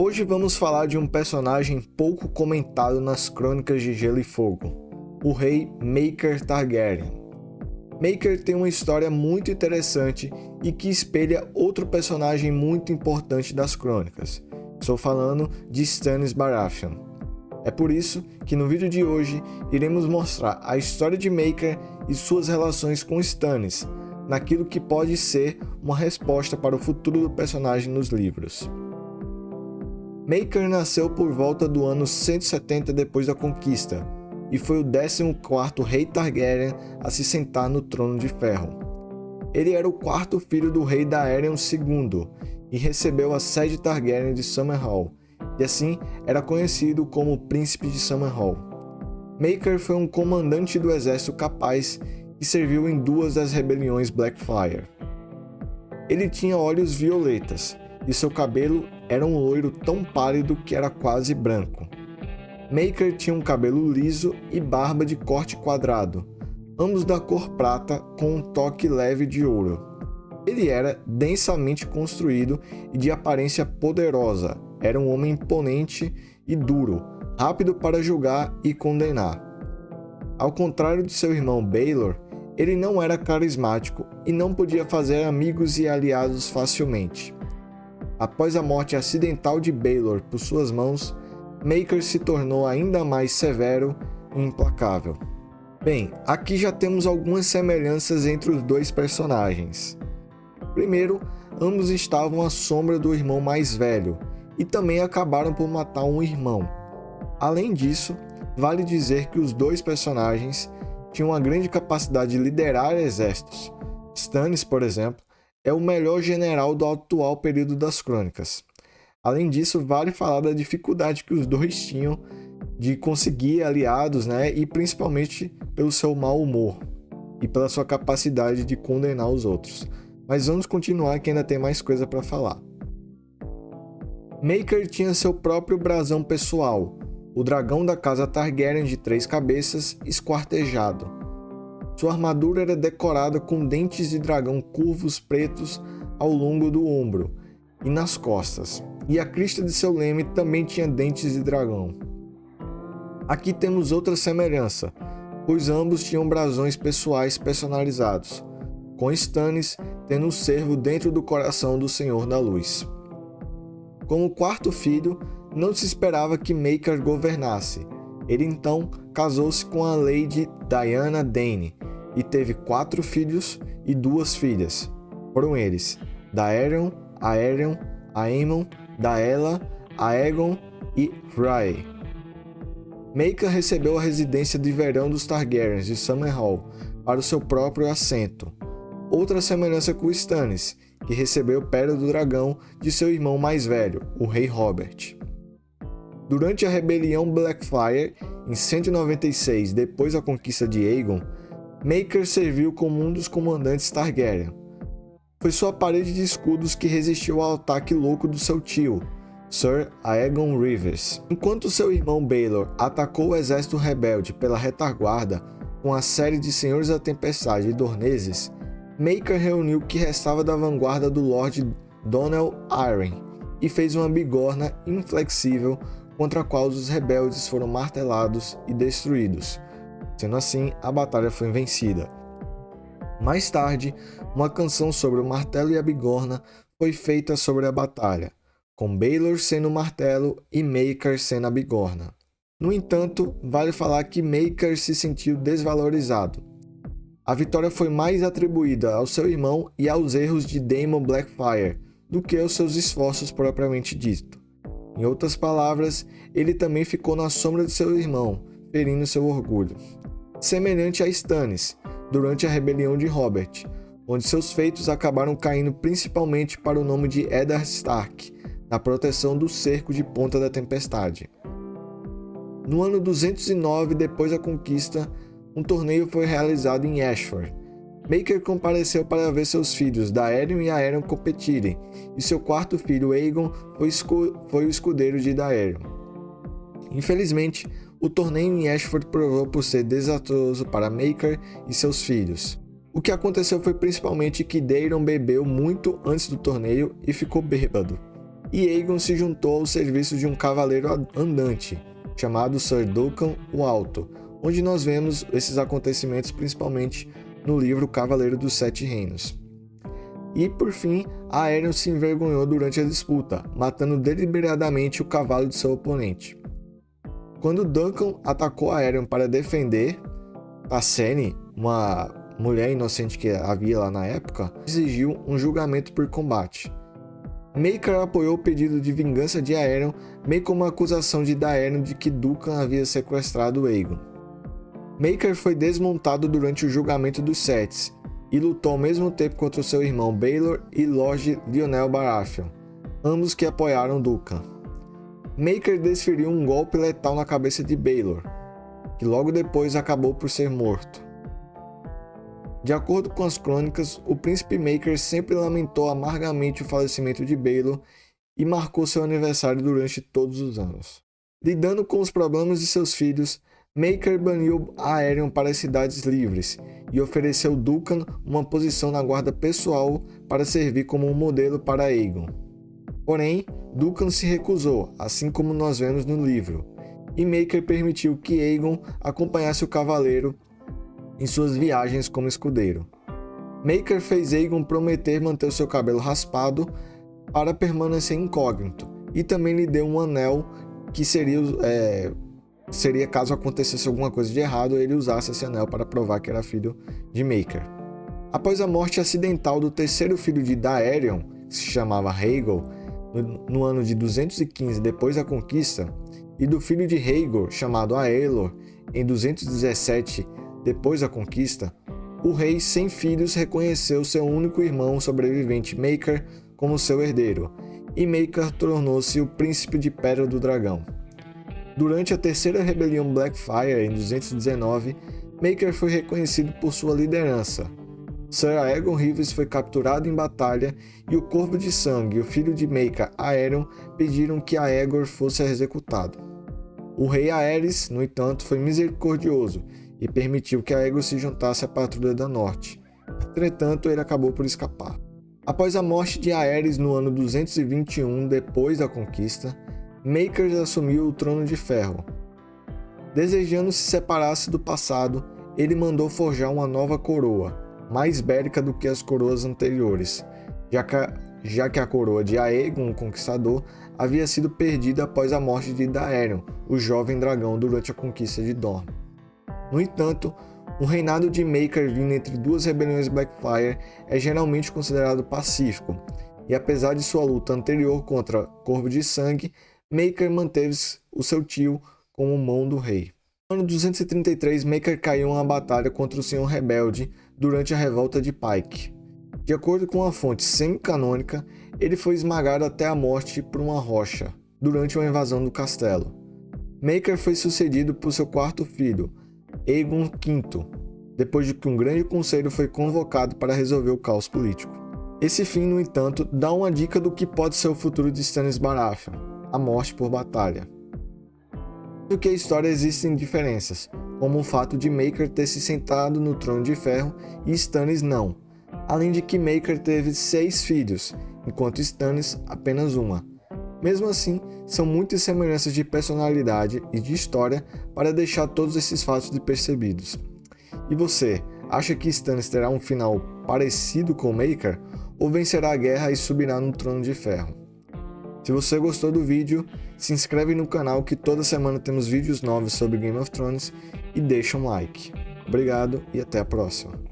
Hoje vamos falar de um personagem pouco comentado nas Crônicas de Gelo e Fogo, o rei Maekar Targaryen. Maekar tem uma história muito interessante e que espelha outro personagem muito importante das Crônicas. Estou falando de Stannis Baratheon. É por isso que no vídeo de hoje iremos mostrar a história de Maekar e suas relações com Stannis, naquilo que pode ser uma resposta para o futuro do personagem nos livros. Maekar nasceu por volta do ano 170 depois da conquista e foi o 14º rei Targaryen a se sentar no Trono de Ferro. Ele era o quarto filho do rei Daeron II e recebeu a sede Targaryen de Summerhall, e assim era conhecido como o Príncipe de Summerhall. Maekar foi um comandante do exército capaz e serviu em duas das rebeliões Blackfyre. Ele tinha olhos violetas e seu cabelo era um loiro tão pálido que era quase branco. Maekar tinha um cabelo liso e barba de corte quadrado, ambos da cor prata com um toque leve de ouro. Ele era densamente construído e de aparência poderosa, era um homem imponente e duro, rápido para julgar e condenar. Ao contrário de seu irmão Baelor, ele não era carismático e não podia fazer amigos e aliados facilmente. Após a morte acidental de Baelor por suas mãos, Maekar se tornou ainda mais severo e implacável. Bem, aqui já temos algumas semelhanças entre os dois personagens. Primeiro, ambos estavam à sombra do irmão mais velho e também acabaram por matar um irmão. Além disso, vale dizer que os dois personagens tinham uma grande capacidade de liderar exércitos. Stannis, por exemplo, é o melhor general do atual período das Crônicas. Além disso, vale falar da dificuldade que os dois tinham de conseguir aliados, e principalmente pelo seu mau humor e pela sua capacidade de condenar os outros. Mas vamos continuar que ainda tem mais coisa para falar. Maekar tinha seu próprio brasão pessoal, o dragão da casa Targaryen de 3 cabeças esquartejado. Sua armadura era decorada com dentes de dragão curvos pretos ao longo do ombro e nas costas, e a crista de seu leme também tinha dentes de dragão. Aqui temos outra semelhança, pois ambos tinham brasões pessoais personalizados, com Stannis tendo um cervo dentro do coração do Senhor da Luz. Como quarto filho, não se esperava que Maekar governasse. Ele então casou-se com a Lady Diana Dane e teve 4 filhos e 2 filhas. Foram eles Daeron, Aerion, Aemon, Daella, Aegon e Rhae. Maekar recebeu a residência de verão dos Targaryens de Summerhall para o seu próprio assento. Outra semelhança com Stannis, que recebeu Pedra do Dragão de seu irmão mais velho, o rei Robert. Durante a rebelião Blackfyre, em 196 depois da conquista de Aegon, Maekar serviu como um dos comandantes Targaryen. Foi sua parede de escudos que resistiu ao ataque louco do seu tio, Sir Aegon Rivers. Enquanto seu irmão Baelor atacou o exército rebelde pela retaguarda com a série de Senhores da Tempestade e Dorneses, Maekar reuniu o que restava da vanguarda do Lord Donel Arryn e fez uma bigorna inflexível contra a qual os rebeldes foram martelados e destruídos. Sendo assim, a batalha foi vencida. Mais tarde, uma canção sobre o martelo e a bigorna foi feita sobre a batalha, com Baelor sendo o martelo e Maekar sendo a bigorna. No entanto, vale falar que Maekar se sentiu desvalorizado. A vitória foi mais atribuída ao seu irmão e aos erros de Daemon Blackfyre do que aos seus esforços propriamente dito. Em outras palavras, ele também ficou na sombra de seu irmão, ferindo seu orgulho. Semelhante a Stannis, durante a rebelião de Robert, onde seus feitos acabaram caindo principalmente para o nome de Eddard Stark, na proteção do cerco de Ponta da Tempestade. No ano 209 depois da conquista, um torneio foi realizado em Ashford. Maekar compareceu para ver seus filhos Daeron e Aerion competirem, e seu quarto filho Aegon foi o escudeiro de Daeron. Infelizmente, o torneio em Ashford provou por ser desastroso para Maekar e seus filhos. O que aconteceu foi principalmente que Daeron bebeu muito antes do torneio e ficou bêbado. e Aegon se juntou ao serviço de um cavaleiro andante, chamado Sir Duncan o Alto, onde nós vemos esses acontecimentos principalmente no livro Cavaleiro dos Sete Reinos. E, por fim, Aerion se envergonhou durante a disputa, matando deliberadamente o cavalo de seu oponente. Quando Duncan atacou Aerion para defender, Tassene, uma mulher inocente que havia lá na época, exigiu um julgamento por combate. Maekar apoiou o pedido de vingança de Aerion, meio como uma acusação de Daeron de que Duncan havia sequestrado Aegon. Maekar foi desmontado durante o julgamento dos Setes e lutou ao mesmo tempo contra seu irmão Baelor e Lord Lyonel Baratheon, ambos que apoiaram Duncan. Maekar desferiu um golpe letal na cabeça de Baelor, que logo depois acabou por ser morto. De acordo com as crônicas, o príncipe Maekar sempre lamentou amargamente o falecimento de Baelor e marcou seu aniversário durante todos os anos. Lidando com os problemas de seus filhos, Maekar baniu Aerion para as cidades livres e ofereceu Duncan uma posição na guarda pessoal para servir como um modelo para Aegon. Porém, Duncan se recusou, assim como nós vemos no livro, e Maekar permitiu que Aegon acompanhasse o cavaleiro em suas viagens como escudeiro. Maekar fez Aegon prometer manter o seu cabelo raspado para permanecer incógnito, e também lhe deu um anel que seria caso acontecesse alguma coisa de errado, ele usasse esse anel para provar que era filho de Maekar. Após a morte acidental do terceiro filho de Daeron, que se chamava Rhaegal, no ano de 215 depois da conquista, e do filho de Rhaegar, chamado Aelor, em 217 depois da conquista, o rei sem filhos reconheceu seu único irmão sobrevivente Maekar como seu herdeiro, e Maekar tornou-se o príncipe de Pedra do Dragão. Durante a terceira rebelião Blackfyre, em 219, Maekar foi reconhecido por sua liderança. Sir Aegon Rhaevis foi capturado em batalha e o Corvo de Sangue, o filho de Maekar, Aerion, pediram que Aegon fosse executado. O rei Aerys, no entanto, foi misericordioso e permitiu que Aegon se juntasse à Patrulha da Norte. Entretanto, ele acabou por escapar. Após a morte de Aerys no ano 221 depois da conquista, Maekar assumiu o Trono de Ferro. Desejando se separar-se do passado, ele mandou forjar uma nova coroa, mais bélica do que as coroas anteriores, já que a coroa de Aegon, o Conquistador, havia sido perdida após a morte de Daeron, o jovem dragão, durante a conquista de Dorne. No entanto, o reinado de Maekar vindo entre duas rebeliões Blackfyre é geralmente considerado pacífico, e apesar de sua luta anterior contra Corvo de Sangue, Maekar manteve o seu tio como mão do rei. No ano 233, Maekar caiu em uma batalha contra o Senhor Rebelde durante a Revolta de Pike. De acordo com uma fonte semi-canônica, ele foi esmagado até a morte por uma rocha, durante uma invasão do castelo. Maekar foi sucedido por seu quarto filho, Aegon V, depois de que um grande conselho foi convocado para resolver o caos político. Esse fim, no entanto, dá uma dica do que pode ser o futuro de Stannis Baratheon, a morte por batalha. Do que a história existem diferenças, como o fato de Maekar ter se sentado no Trono de Ferro e Stannis não, além de que Maekar teve 6 filhos, enquanto Stannis apenas uma. Mesmo assim, são muitas semelhanças de personalidade e de história para deixar todos esses fatos despercebidos. E você, acha que Stannis terá um final parecido com Maekar, ou vencerá a guerra e subirá no Trono de Ferro? Se você gostou do vídeo, se inscreve no canal que toda semana temos vídeos novos sobre Game of Thrones e deixa um like. Obrigado e até a próxima.